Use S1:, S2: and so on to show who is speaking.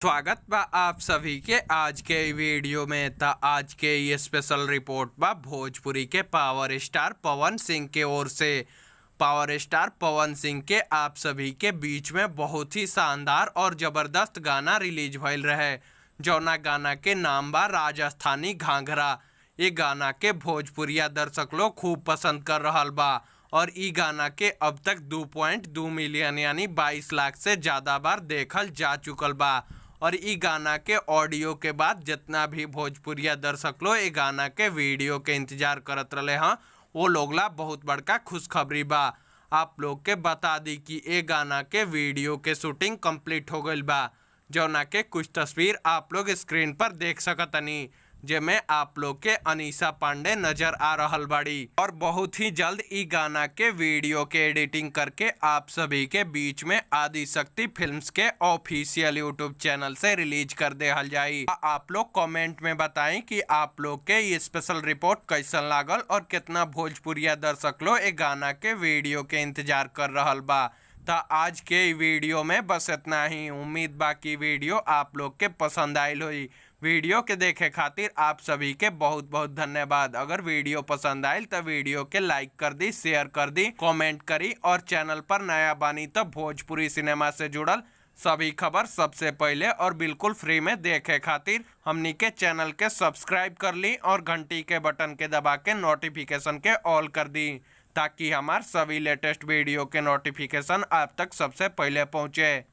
S1: स्वागत बा आप सभी के आज के वीडियो में। आज के ये स्पेशल रिपोर्ट बा भोजपुरी के पावर स्टार पवन सिंह के ओर से। पावर स्टार पवन सिंह के आप सभी के बीच में बहुत ही शानदार और ज़बरदस्त गाना रिलीज भइल रहे, जौना गाना के नाम बा राजस्थानी घाघरा। ये गाना के भोजपुरिया दर्शक लोग खूब पसंद कर रहल बा और ई गाना के अब तक 2.2 मिलियन यानी 22 लाख से ज़्यादा बार देखल जा चुकल बा। और ई गाना के ऑडियो के बाद जितना भी भोजपुरिया दर्शक लोग ये गाना के वीडियो के इंतजार करत रहे हैं, वो लोगला बहुत बड़का खुशखबरी बा। आप लोग के बता दी कि ये गाना के वीडियो के शूटिंग कंप्लीट हो गई बा, जौना के कुछ तस्वीर आप लोग स्क्रीन पर देख सकतनी, जेमें आप लोग के अनीशा पांडे नजर आ रहल बाड़ी। और बहुत ही जल्द ई गाना के वीडियो के एडिटिंग करके आप सभी के बीच में आदि शक्ति फिल्म्स के ऑफिशियल यूट्यूब चैनल से रिलीज कर देहल जाई। आप लोग कमेंट में बताएं कि आप लोग के ये स्पेशल रिपोर्ट कैसन लागल और कितना भोजपुरिया दर्शक लोग ये गाना के वीडियो के इंतजार कर रहल बा। तो आज के वीडियो में बस इतना ही। उम्मीद बा कि वीडियो आप लोग के पसंद आयल हुई। वीडियो के देखे खातिर आप सभी के बहुत बहुत धन्यवाद। अगर वीडियो पसंद आयल तो वीडियो के लाइक कर दी, शेयर कर दी, कमेंट करी और चैनल पर नया बानी तो भोजपुरी सिनेमा से जुड़ल सभी खबर सबसे पहले और बिल्कुल फ्री में देखे खातिर हमनी के चैनल के सब्सक्राइब कर ली और घंटी के बटन के दबा के नोटिफिकेशन के ऑल कर दी, ताकि हमार सभी लेटेस्ट वीडियो के नोटिफिकेशन आप तक सबसे पहले पहुँचे।